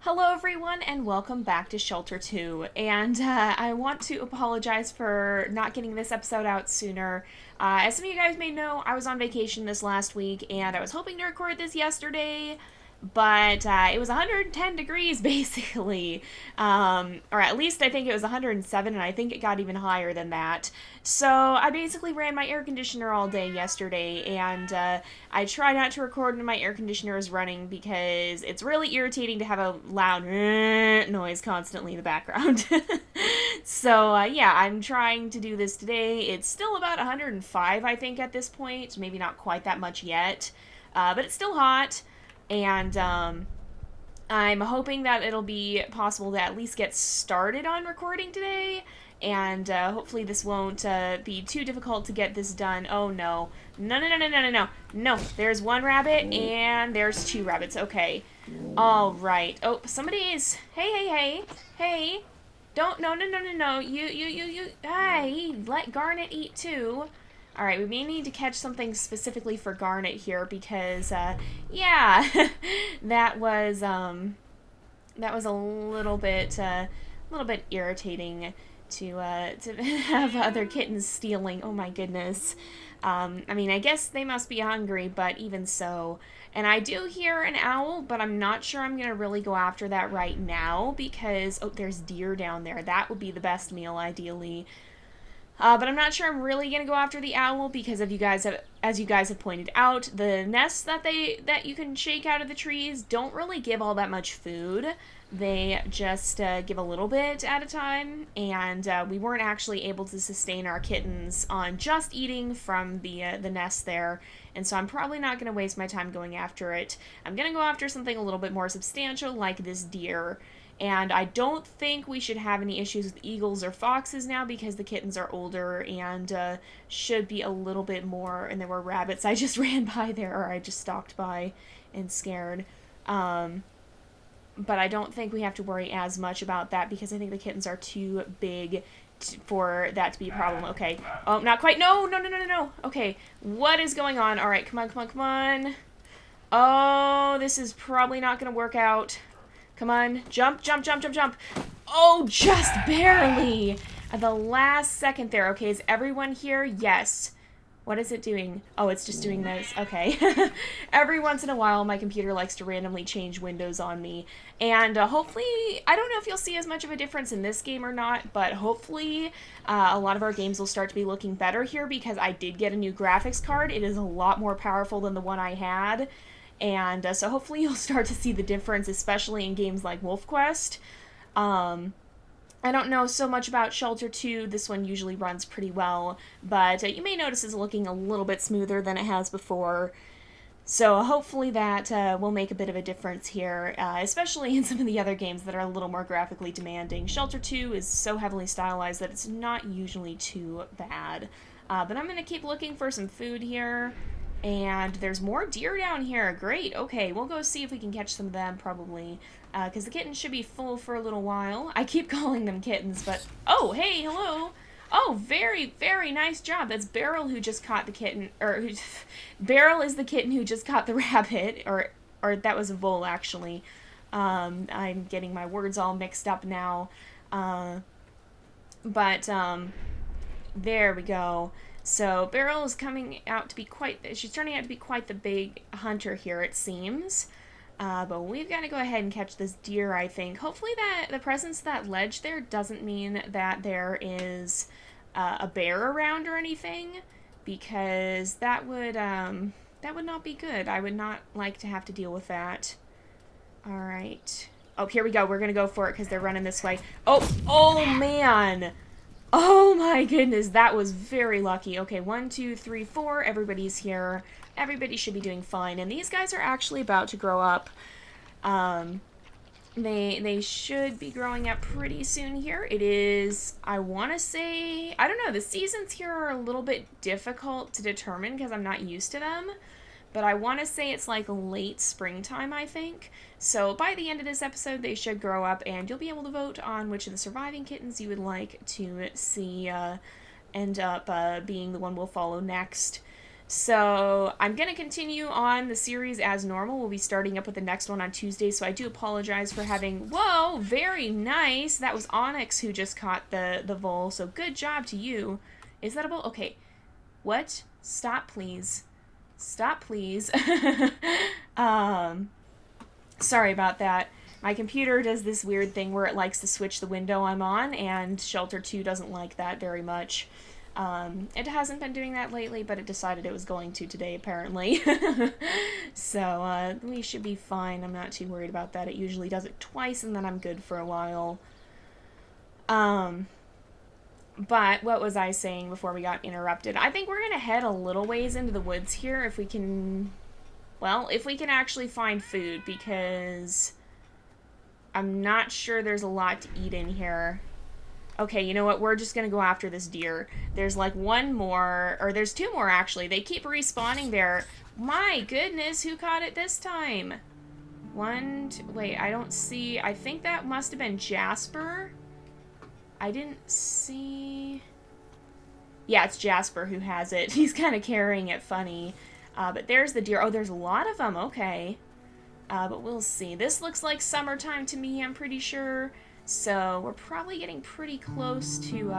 Hello everyone and welcome back to Shelter 2, and I want to apologize for not getting this episode out sooner. As some of you guys may know, I was on vacation this last week and I was hoping to record this yesterday, but it was 110 degrees basically, or at least I think it was 107, and I think it got even higher than that. So I basically ran my air conditioner all day yesterday, and I try not to record when my air conditioner is running because it's really irritating to have a loud noise constantly in the background. So yeah, I'm trying to do this today. It's still about 105, I think, at this point. Maybe not quite that much yet, but it's still hot. And I'm hoping that it'll be possible to at least get started on recording today. And hopefully this won't be too difficult to get this done. Oh no. No, no, no, no, no, no, no. No, there's one rabbit and there's two rabbits. Okay. Alright. Oh, somebody's... Hey, hey, hey. Hey. Don't... No, no, no, no, no. You... Hey, let Garnet eat too. Alright, we may need to catch something specifically for Garnet here because, yeah, that was a little bit irritating to have other kittens stealing. Oh my goodness. I mean, I guess they must be hungry, but even so. And I do hear an owl, but I'm not sure I'm going to really go after that right now because, oh, there's deer down there. That would be the best meal, ideally. But I'm not sure I'm really gonna go after the owl because as you guys have pointed out, the nests that you can shake out of the trees don't really give all that much food. They just give a little bit at a time, and we weren't actually able to sustain our kittens on just eating from the nest there. And so I'm probably not gonna waste my time going after it. I'm gonna go after something a little bit more substantial, like this deer. And I don't think we should have any issues with eagles or foxes now because the kittens are older and should be a little bit more. And there were rabbits I just ran by there, or I just stalked by and scared. But I don't think we have to worry as much about that because I think the kittens are too big for that to be a problem. Okay. Oh, not quite. No, no, no, no, no, no. Okay. What is going on? All right. Come on, come on, come on. Oh, this is probably not going to work out. Come on. Jump, jump, jump, jump, jump. Oh, just barely. At the last second there. Okay, is everyone here? Yes. What is it doing? Oh, it's just doing this. Okay. Every once in a while, my computer likes to randomly change windows on me. And hopefully, I don't know if you'll see as much of a difference in this game or not, but hopefully a lot of our games will start to be looking better here because I did get a new graphics card. It is a lot more powerful than the one I had. And so hopefully you'll start to see the difference, especially in games like Wolf Quest. I don't know so much about Shelter 2. This one usually runs pretty well, but you may notice it's looking a little bit smoother than it has before. So hopefully that will make a bit of a difference here, especially in some of the other games that are a little more graphically demanding. Shelter 2 is so heavily stylized that it's not usually too bad. But I'm going to keep looking for some food here. And there's more deer down here. Great. Okay, we'll go see if we can catch some of them, probably. Because the kittens should be full for a little while. I keep calling them kittens, but... Oh, hey, hello. Oh, very, very nice job. That's Beryl who just caught the kitten. Beryl is the kitten who just caught the rabbit. Or that was a vole, actually. I'm getting my words all mixed up now. There we go. So Beryl is coming out to be she's turning out to be quite the big hunter here, it seems. But we've got to go ahead and catch this deer, I think. Hopefully that the presence of that ledge there doesn't mean that there is a bear around or anything, because that would not be good. I would not like to have to deal with that. All right. Oh, here we go. We're going to go for it because they're running this way. Oh, man. Oh my goodness, that was very lucky. Okay, 1, 2, 3, 4. Everybody's here. Everybody should be doing fine. And these guys are actually about to grow up. They should be growing up pretty soon here. It is, I want to say, I don't know, the seasons here are a little bit difficult to determine because I'm not used to them. But I want to say it's like late springtime, I think. So by the end of this episode, they should grow up, and you'll be able to vote on which of the surviving kittens you would like to see end up being the one we'll follow next. So I'm going to continue on the series as normal. We'll be starting up with the next one on Tuesday, so I do apologize for having... Whoa, very nice. That was Onyx who just caught the vole, so good job to you. Is that a bull? Okay. What? Stop, please. Stop, please. Sorry about that. My computer does this weird thing where it likes to switch the window I'm on, and Shelter 2 doesn't like that very much. It hasn't been doing that lately, but it decided it was going to today, apparently. So, we should be fine. I'm not too worried about that. It usually does it twice, and then I'm good for a while. But what was I saying before we got interrupted? I think we're going to head a little ways into the woods here if we can... Well, if we can actually find food, because I'm not sure there's a lot to eat in here. Okay, you know what? We're just going to go after this deer. There's like one more, or there's two more actually. They keep respawning there. My goodness, who caught it this time? Wait, I don't see. I think that must have been Jasper. I didn't see. Yeah, it's Jasper who has it. He's kind of carrying it funny. But there's the deer. Oh, there's a lot of them. Okay. But we'll see. This looks like summertime to me, I'm pretty sure. So we're probably getting pretty close to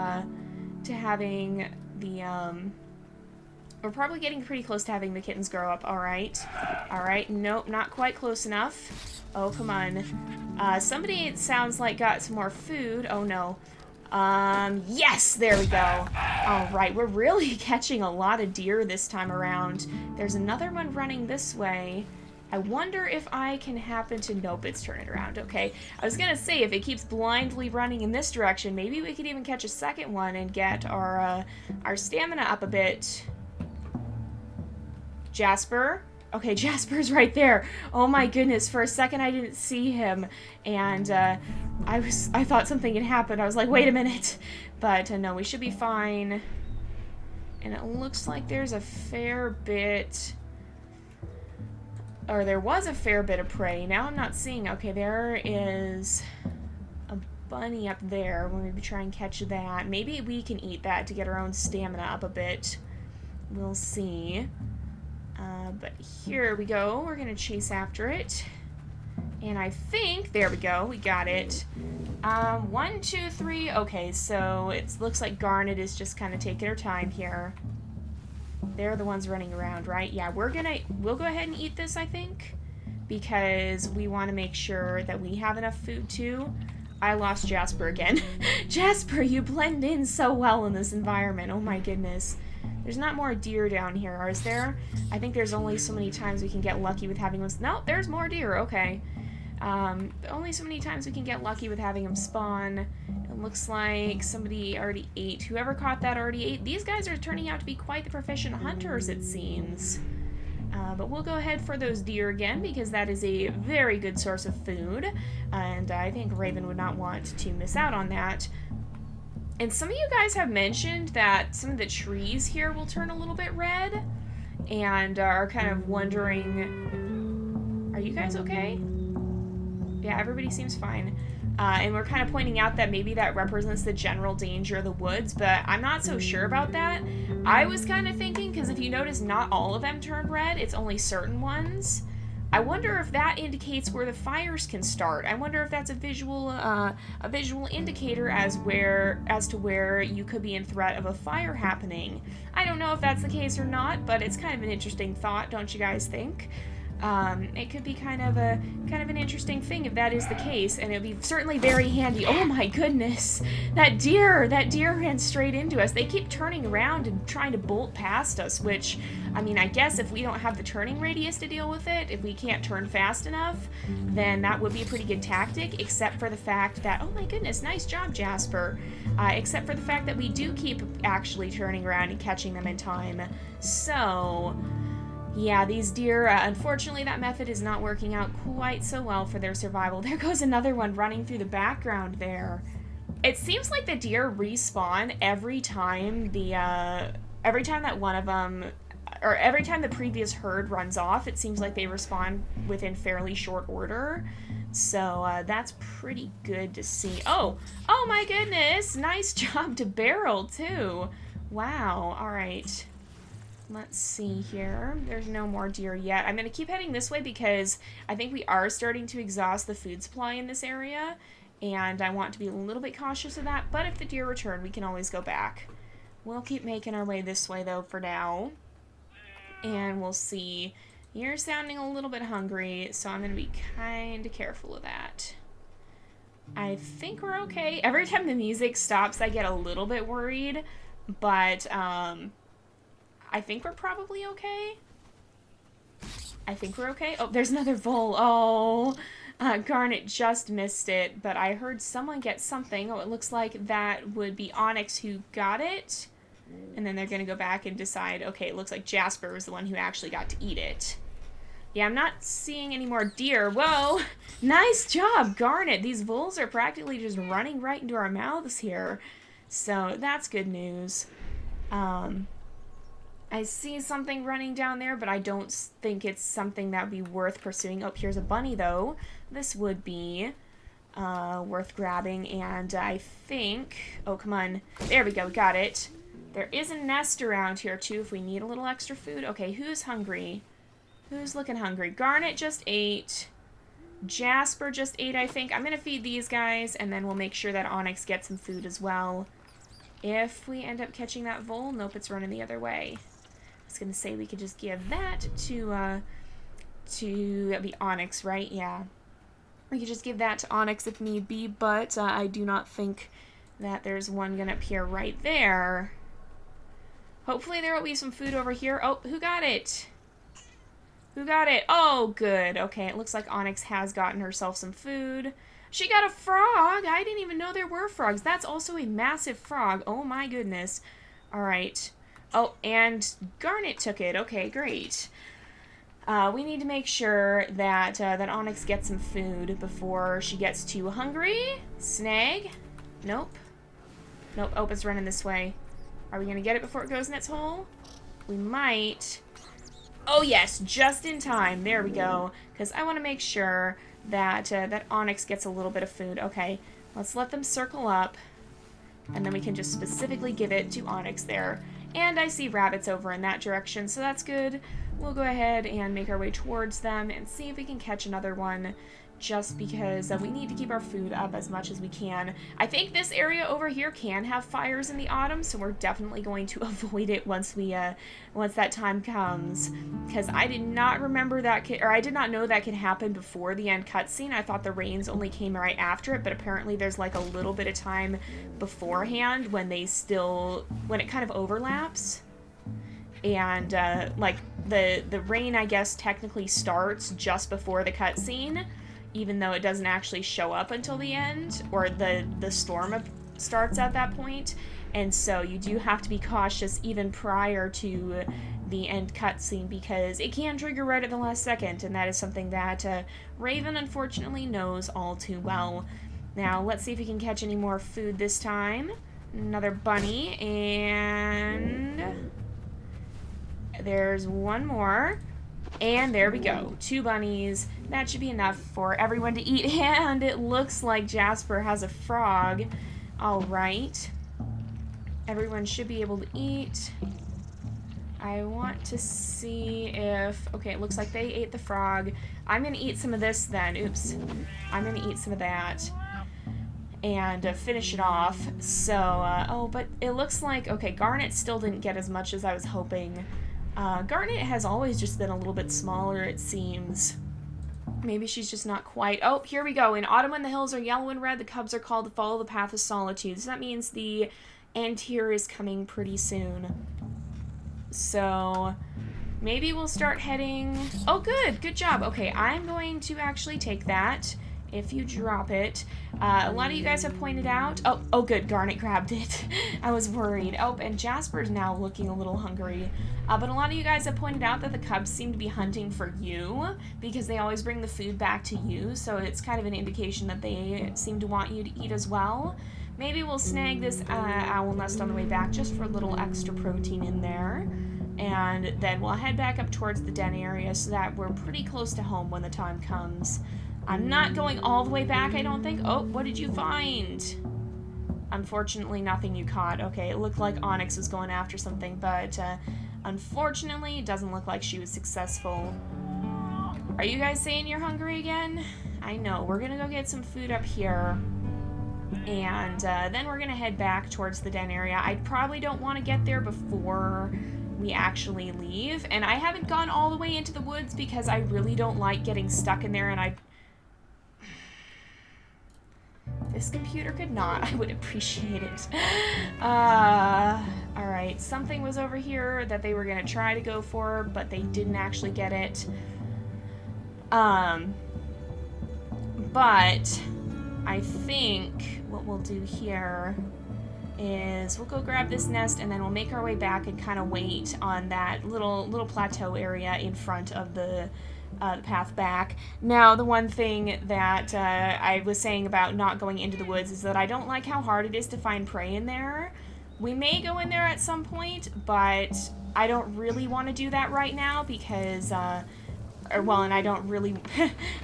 having the, we're probably getting pretty close to having the kittens grow up. All right. All right. Nope, not quite close enough. Oh, come on. Somebody, it sounds like, got some more food. Oh, no. Yes, there we go. All right, we're really catching a lot of deer this time around. There's another one running this way. I wonder if I can happen to... Nope, it's turning around. Okay. I was going to say, if it keeps blindly running in this direction, maybe we could even catch a second one and get our stamina up a bit. Jasper? Okay, Jasper's right there. Oh my goodness, for a second I didn't see him. And I thought something had happened. I was like, wait a minute. But no, we should be fine. And it looks like there's a fair bit... Or there was a fair bit of prey. Now I'm not seeing. Okay, there is a bunny up there. We'll maybe try and catch that. Maybe we can eat that to get our own stamina up a bit. We'll see. But here we go. We're going to chase after it. And I think... There we go. We got it. 1, 2, 3. Okay, so it looks like Garnet is just kind of taking her time here. They're the ones running around, right? Yeah, we'll go ahead and eat this, I think, because we want to make sure that we have enough food, too. I lost Jasper again. Jasper, you blend in so well in this environment. Oh, my goodness. There's not more deer down here, is there? I think there's only so many times we can get lucky with having them... No, there's more deer. Okay. Only so many times we can get lucky with having them spawn. It looks like somebody already ate. Whoever caught that already ate. These guys are turning out to be quite the proficient hunters, it seems. But we'll go ahead for those deer again, because that is a very good source of food. And I think Raven would not want to miss out on that. And some of you guys have mentioned that some of the trees here will turn a little bit red. And are kind of wondering... Are you guys okay? Yeah, everybody seems fine. And we're kind of pointing out that maybe that represents the general danger of the woods, but I'm not so sure about that. I was kind of thinking, because if you notice, not all of them turned red, it's only certain ones. I wonder if that indicates where the fires can start. I wonder if that's a visual indicator as to where you could be in threat of a fire happening. I don't know if that's the case or not, but it's kind of an interesting thought, don't you guys think? It could be kind of an interesting thing if that is the case, and it'd be certainly very handy. Oh my goodness, that deer ran straight into us. They keep turning around and trying to bolt past us, which, I mean, I guess if we don't have the turning radius to deal with it, if we can't turn fast enough, then that would be a pretty good tactic, except for the fact that, oh my goodness, nice job, Jasper, except for the fact that we do keep actually turning around and catching them in time. So... yeah, these deer, unfortunately that method is not working out quite so well for their survival. There goes another one running through the background there. It seems like the deer respawn every time that one of them, or every time the previous herd runs off, it seems like they respawn within fairly short order. So that's pretty good to see. Oh my goodness, nice job to barrel too. Wow, all right. Let's see here. There's no more deer yet. I'm going to keep heading this way because I think we are starting to exhaust the food supply in this area, and I want to be a little bit cautious of that, but if the deer return, we can always go back. We'll keep making our way this way, though, for now, and we'll see. You're sounding a little bit hungry, so I'm going to be kind of careful of that. I think we're okay. Every time the music stops, I get a little bit worried, but, I think we're probably okay. I think we're okay. Oh, there's another vole. Oh, Garnet just missed it, but I heard someone get something. Oh, it looks like that would be Onyx who got it. And then they're going to go back and decide, okay, it looks like Jasper was the one who actually got to eat it. Yeah, I'm not seeing any more deer. Whoa, nice job, Garnet. These voles are practically just running right into our mouths here. So that's good news. I see something running down there, but I don't think it's something that would be worth pursuing. Oh, here's a bunny, though. This would be worth grabbing, and I think... Oh, come on. There we go. Got it. There is a nest around here, too, if we need a little extra food. Okay, who's hungry? Who's looking hungry? Garnet just ate. Jasper just ate, I think. I'm going to feed these guys, and then we'll make sure that Onyx gets some food as well. If we end up catching that vole, nope, it's running the other way. I was going to say we could just give that to that'd be Onyx, right? Yeah. We could just give that to Onyx if need be, but I do not think that there's one going to appear right there. Hopefully there will be some food over here. Oh, who got it? Who got it? Oh, good. Okay, it looks like Onyx has gotten herself some food. She got a frog. I didn't even know there were frogs. That's also a massive frog. Oh, my goodness. All right. Oh, and Garnet took it. Okay, great. We need to make sure that that Onyx gets some food before she gets too hungry. Snag. Nope. Nope. Oh, it's running this way. Are we going to get it before it goes in its hole? We might. Oh, yes. Just in time. There we go. Because I want to make sure that that Onyx gets a little bit of food. Okay. Let's let them circle up. And then we can just specifically give it to Onyx there. And I see rabbits over in that direction, so that's good. We'll go ahead and make our way towards them and see if we can catch another one, just because we need to keep our food up as much as we can. I think this area over here can have fires in the autumn, so we're definitely going to avoid it once that time comes. Because I did not remember that, I did not know that could happen before the end cutscene. I thought the rains only came right after it, but apparently there's like a little bit of time beforehand when it kind of overlaps. And like the rain, I guess, technically starts just before the cutscene, even though it doesn't actually show up until the end, or the storm starts at that point. And so you do have to be cautious even prior to the end cutscene, because it can trigger right at the last second, and that is something that Raven unfortunately knows all too well. Now, let's see if we can catch any more food this time. Another bunny, and there's one more. And there we go. 2 bunnies. That should be enough for everyone to eat. And it looks like Jasper has a frog. All right. Everyone should be able to eat. I want to see if... Okay, it looks like they ate the frog. I'm going to eat some of this then. Oops. I'm going to eat some of that. And finish it off. So, oh, but it looks like... Okay, Garnet still didn't get as much as I was hoping. Garnet has always just been a little bit smaller, it seems. Maybe she's just not quite... Oh, here we go. In autumn when the hills are yellow and red, the cubs are called to follow the path of solitude. So that means the end here is coming pretty soon. So maybe we'll start heading... Oh, good. Good job. Okay, I'm going to actually take that. If you drop it. A lot of you guys have pointed out... Oh, good. Garnet grabbed it. I was worried. Oh, and Jasper's now looking a little hungry. But a lot of you guys have pointed out that the cubs seem to be hunting for you, because they always bring the food back to you, so it's kind of an indication that they seem to want you to eat as well. Maybe we'll snag this owl nest on the way back just for a little extra protein in there. And then we'll head back up towards the den area so that we're pretty close to home when the time comes. I'm not going all the way back, I don't think. Oh, what did you find? Unfortunately, nothing you caught. Okay, it looked like Onyx was going after something, but Unfortunately, it doesn't look like she was successful. Are you guys saying you're hungry again? I know. We're gonna go get some food up here. And then we're gonna head back towards the den area. I probably don't want to get there before we actually leave. And I haven't gone all the way into the woods because I really don't like getting stuck in there, and this computer could not. I would appreciate it. Alright, something was over here that they were gonna try to go for, but they didn't actually get it. But I think what we'll do here is we'll go grab this nest, and then we'll make our way back and kind of wait on that little plateau area in front of the path back. Now, the one thing that I was saying about not going into the woods is that I don't like how hard it is to find prey in there. We may go in there at some point, but I don't really want to do that right now because, and I don't really,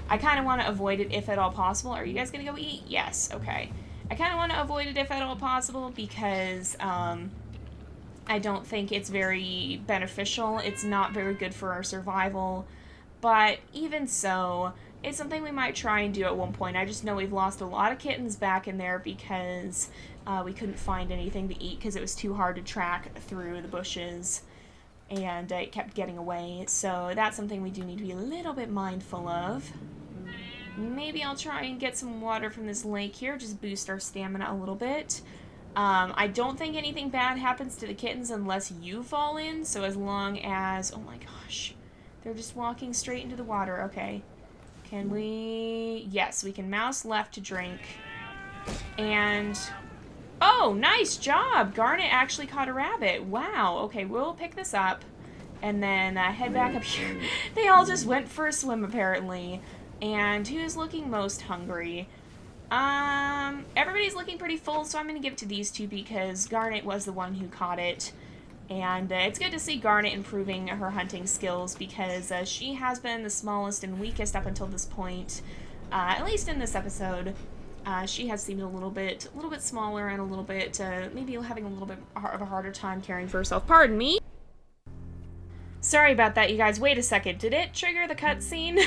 I kind of want to avoid it if at all possible. Are you guys going to go eat? Yes, okay. I kind of want to avoid it if at all possible because I don't think it's very beneficial. It's not very good for our survival. But even so, it's something we might try and do at one point. I just know we've lost a lot of kittens back in there because we couldn't find anything to eat because it was too hard to track through the bushes. And it kept getting away. So that's something we do need to be a little bit mindful of. Maybe I'll try and get some water from this lake here. Just boost our stamina a little bit. I don't think anything bad happens to the kittens unless you fall in. So as long as... Oh my gosh. They're just walking straight into the water. Okay. Can we... Yes, we can mouse left to drink. And... Oh, nice job! Garnet actually caught a rabbit. Wow. Okay, we'll pick this up. And then head back up here. They all just went for a swim, apparently. And who's looking most hungry? Everybody's looking pretty full, so I'm going to give it to these two because Garnet was the one who caught it. And it's good to see Garnet improving her hunting skills because she has been the smallest and weakest up until this point, at least in this episode. She has seemed a little bit smaller and a little bit, maybe having a little bit of a harder time caring for herself. Pardon me. Sorry about that, you guys. Wait a second. Did it trigger the cutscene?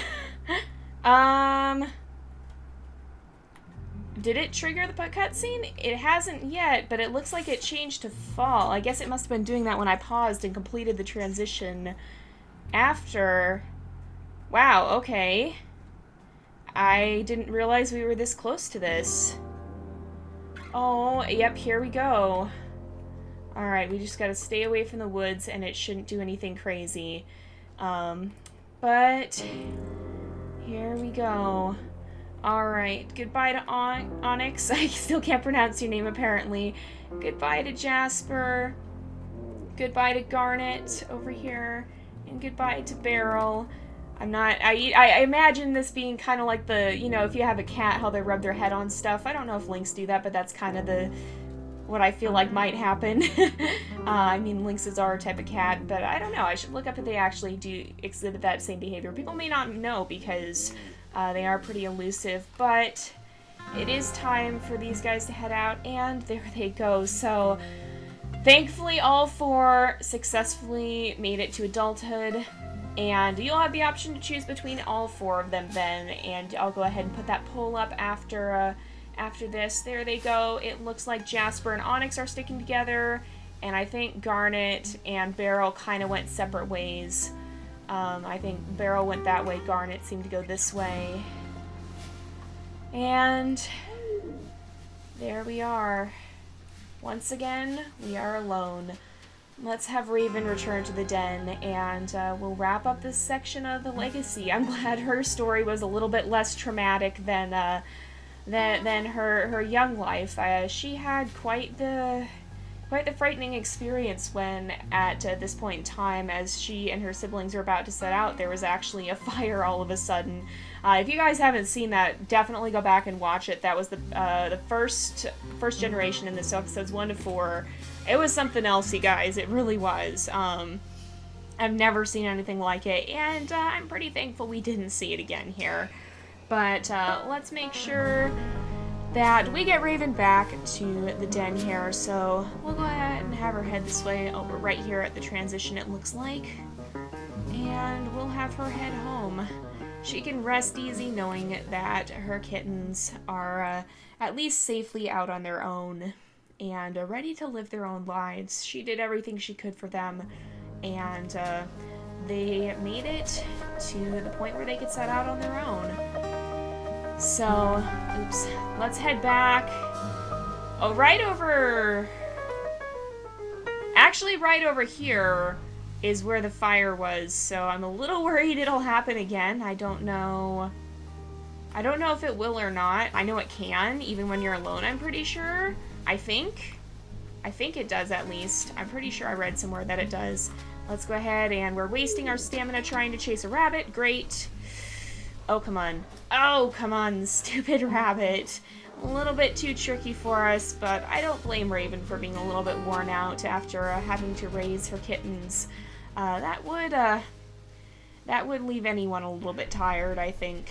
Did it trigger the cutscene? It hasn't yet, but it looks like it changed to fall. I guess it must have been doing that when I paused and completed the transition after. Wow, okay. I didn't realize we were this close to this. Oh, yep, here we go. Alright, we just gotta stay away from the woods and it shouldn't do anything crazy. But here we go. Alright, goodbye to Onyx. I still can't pronounce your name, apparently. Goodbye to Jasper. Goodbye to Garnet over here. And goodbye to Beryl. I imagine this being kind of like the, you know, if you have a cat, how they rub their head on stuff. I don't know if lynx do that, but that's kind of what I feel like might happen. I mean, lynxes are a type of cat, but I don't know. I should look up if they actually do exhibit that same behavior. People may not know because they are pretty elusive, but it is time for these guys to head out, and there they go. So, thankfully, all four successfully made it to adulthood, and you'll have the option to choose between all four of them then, and I'll go ahead and put that poll up after this. There they go. It looks like Jasper and Onyx are sticking together, and I think Garnet and Beryl kind of went separate ways. I think Beryl went that way, Garnet seemed to go this way. And there we are. Once again, we are alone. Let's have Raven return to the den, and we'll wrap up this section of the legacy. I'm glad her story was a little bit less traumatic than her young life. She had quite the frightening experience when, at this point in time, as she and her siblings were about to set out, there was actually a fire all of a sudden. If you guys haven't seen that, definitely go back and watch it. That was the first generation in this, episodes 1 to 4. It was something else, you guys. It really was. I've never seen anything like it, and I'm pretty thankful we didn't see it again here. But let's make sure that we get Raven back to the den here, so we'll go ahead and have her head this way. Oh, we're right here at the transition, it looks like. And we'll have her head home. She can rest easy knowing that her kittens are at least safely out on their own and ready to live their own lives. She did everything she could for them, and they made it to the point where they could set out on their own. So, oops, let's head back. Oh, right over... Actually, right over here is where the fire was, so I'm a little worried it'll happen again. I don't know if it will or not. I know it can, even when you're alone, I'm pretty sure. I think it does, at least. I'm pretty sure I read somewhere that it does. Let's go ahead, and we're wasting our stamina trying to chase a rabbit. Great. Oh, come on. Oh, come on, stupid rabbit. A little bit too tricky for us, but I don't blame Raven for being a little bit worn out after having to raise her kittens. That would leave anyone a little bit tired, I think.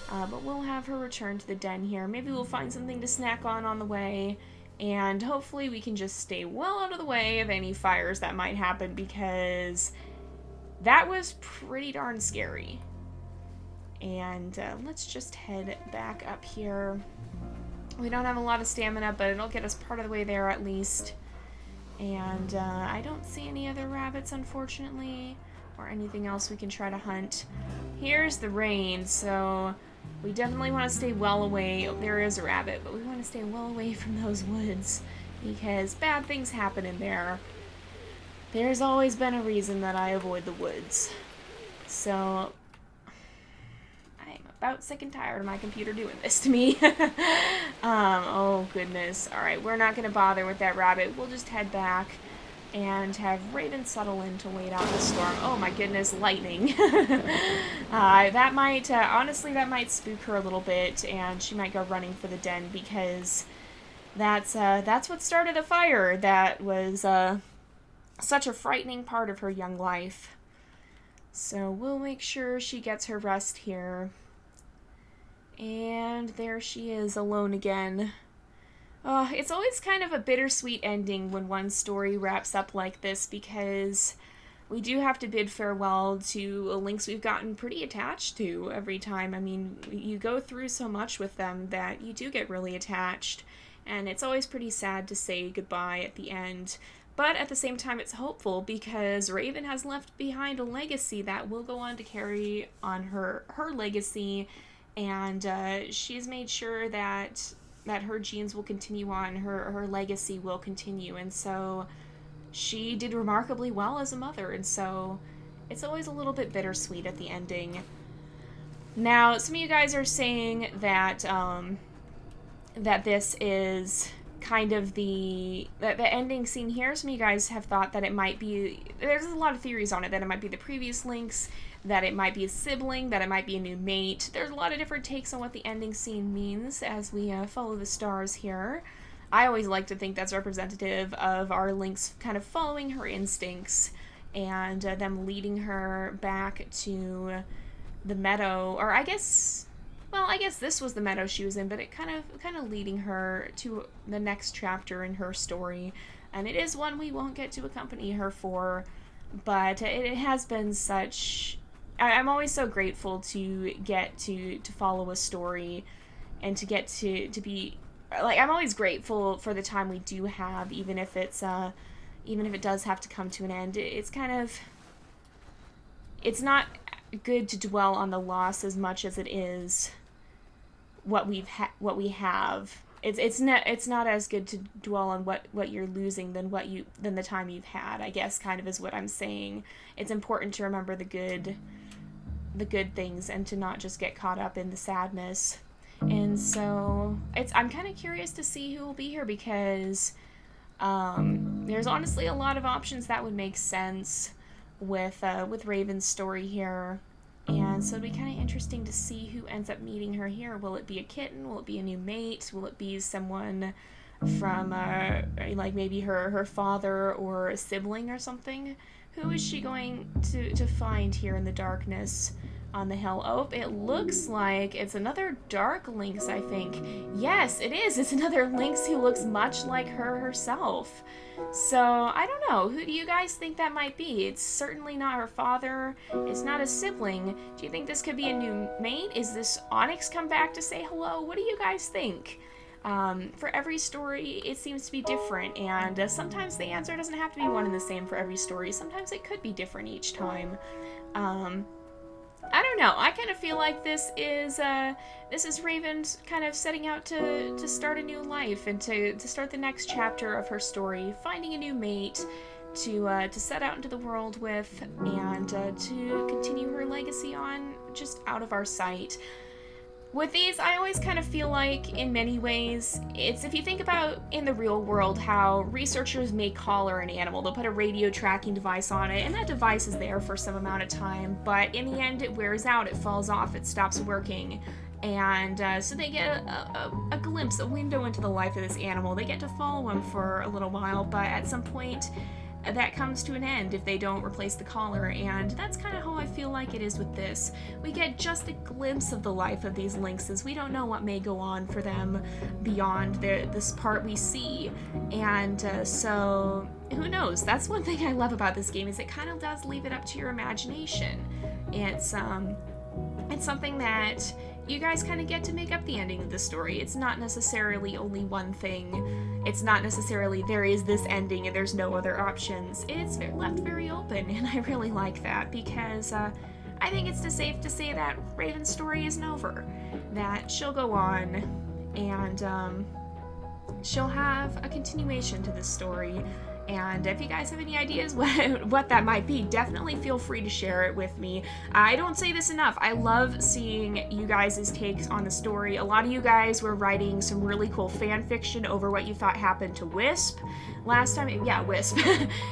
But we'll have her return to the den here. Maybe we'll find something to snack on the way, and hopefully we can just stay well out of the way of any fires that might happen, because that was pretty darn scary. And let's just head back up here. We don't have a lot of stamina, but it'll get us part of the way there at least. And I don't see any other rabbits, unfortunately, or anything else we can try to hunt. Here's the rain, so we definitely want to stay well away. Oh, there is a rabbit, but we want to stay well away from those woods, because bad things happen in there. There's always been a reason that I avoid the woods. So I'm about sick and tired of my computer doing this to me. Oh goodness. Alright, we're not going to bother with that rabbit. We'll just head back and have Raven settle in to wait out the storm. Oh my goodness, lightning. That might, honestly, that might spook her a little bit, and she might go running for the den, because that's what started a fire that was such a frightening part of her young life. So we'll make sure she gets her rest here. And there she is, alone again. It's always kind of a bittersweet ending when one story wraps up like this, because we do have to bid farewell to a lynx we've gotten pretty attached to every time. I mean, you go through so much with them that you do get really attached, and it's always pretty sad to say goodbye at the end. But at the same time, it's hopeful, because Raven has left behind a legacy that will go on to carry on her legacy, and she's made sure that her genes will continue on, her legacy will continue, and so she did remarkably well as a mother, and so it's always a little bit bittersweet at the ending. Now, some of you guys are saying that that this is kind of the ending scene here. Some of you guys have thought that it might be, there's a lot of theories on it, that it might be the previous lynx, that it might be a sibling, that it might be a new mate. There's a lot of different takes on what the ending scene means as we follow the stars here. I always like to think that's representative of our lynx kind of following her instincts, and them leading her back to the meadow, or I guess this was the meadow she was in, but it kind of leading her to the next chapter in her story. And it is one we won't get to accompany her for, but it has been such... I'm always so grateful to get to follow a story, and to get to be... Like, I'm always grateful for the time we do have, even if it's even if it does have to come to an end. It's kind of... It's not good to dwell on the loss as much as it is what we have. It's not as good to dwell on what you're losing than the time you've had, I guess, kind of is what I'm saying. It's important to remember the good things, and to not just get caught up in the sadness. And so I'm kind of curious to see who will be here, because there's honestly a lot of options that would make sense with Raven's story here. And so it'll be kind of interesting to see who ends up meeting her here. Will it be a kitten? Will it be a new mate? Will it be someone from, like maybe her father or a sibling or something? Who is she going to find here in the darkness? on the hill. Oh, it looks like it's another dark lynx, I think. Yes, it is. It's another lynx who looks much like her herself. So, I don't know. Who do you guys think that might be? It's certainly not her father. It's not a sibling. Do you think this could be a new mate? Is this Onyx come back to say hello? What do you guys think? For every story, it seems to be different, and sometimes the answer doesn't have to be one and the same for every story. Sometimes it could be different each time. I don't know. I kind of feel like this is Raven kind of setting out to start a new life and to start the next chapter of her story, finding a new mate to set out into the world with, and to continue her legacy on just out of our sight. With these, I always kind of feel like, in many ways, it's if you think about in the real world how researchers may collar an animal, they'll put a radio tracking device on it, and that device is there for some amount of time, but in the end it wears out, it falls off, it stops working, and so they get a glimpse, a window into the life of this animal. They get to follow him for a little while, but at some point that comes to an end if they don't replace the collar, and that's kind of how I feel like it is with this. We get just a glimpse of the life of these lynxes. We don't know what may go on for them beyond this part we see, and so who knows? That's one thing I love about this game, is it kind of does leave it up to your imagination. It's something that you guys kind of get to make up the ending of the story. It's not necessarily only one thing. It's not necessarily there is this ending and there's no other options. It's left very open, and I really like that, because I think it's safe to say that Raven's story isn't over. That she'll go on, and she'll have a continuation to this story. And if you guys have any ideas what that might be, definitely feel free to share it with me. I don't say this enough. I love seeing you guys' takes on the story. A lot of you guys were writing some really cool fan fiction over what you thought happened to Wisp last time. Yeah, Wisp.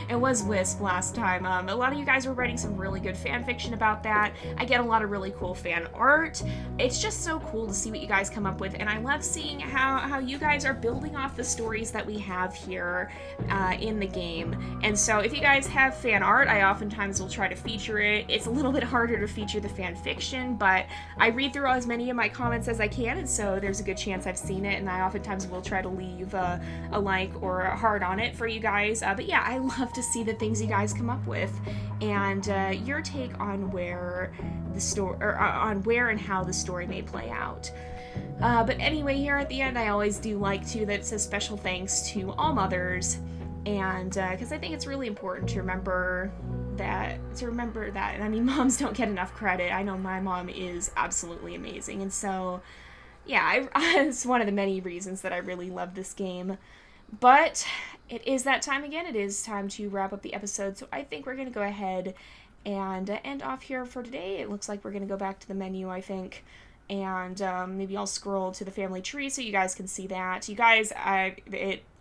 It was Wisp last time. A lot of you guys were writing some really good fan fiction about that. I get a lot of really cool fan art. It's just so cool to see what you guys come up with, and I love seeing how you guys are building off the stories that we have here in the game. And so if you guys have fan art, I oftentimes will try to feature it. It's a little bit harder to feature the fan fiction, but I read through as many of my comments as I can, and so there's a good chance I've seen it, and I oftentimes will try to leave a like or a heart on it for you guys. But yeah, I love to see the things you guys come up with, and your take on where the story, or on where and how the story may play out. But anyway, here at the end, I always do like that it says special thanks to all mothers, and because I think it's really important to remember that. And I mean, moms don't get enough credit. I know my mom is absolutely amazing, and so yeah, it's one of the many reasons that I really love this game. But it is that time again. It is time to wrap up the episode, so I think we're going to go ahead and end off here for today. It looks like we're going to go back to the menu, I think, and maybe I'll scroll to the family tree so you guys can see that. You guys,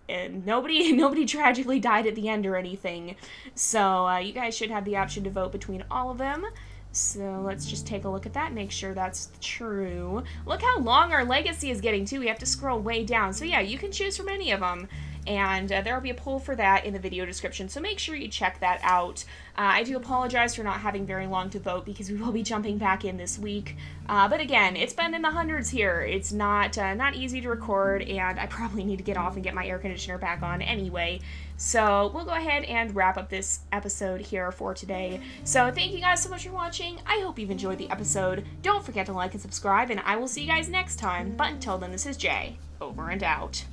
nobody tragically died at the end or anything, so you guys should have the option to vote between all of them. So let's just take a look at that, make sure that's true. Look how long our legacy is getting, too. We have to scroll way down. So yeah, you can choose from any of them, and there will be a poll for that in the video description, so make sure you check that out. I do apologize for not having very long to vote, because we will be jumping back in this week. But again, it's been in the hundreds here. It's not easy to record, and I probably need to get off and get my air conditioner back on anyway. So we'll go ahead and wrap up this episode here for today. So thank you guys so much for watching. I hope you've enjoyed the episode. Don't forget to like and subscribe, and I will see you guys next time. But until then, this is Jay, over and out.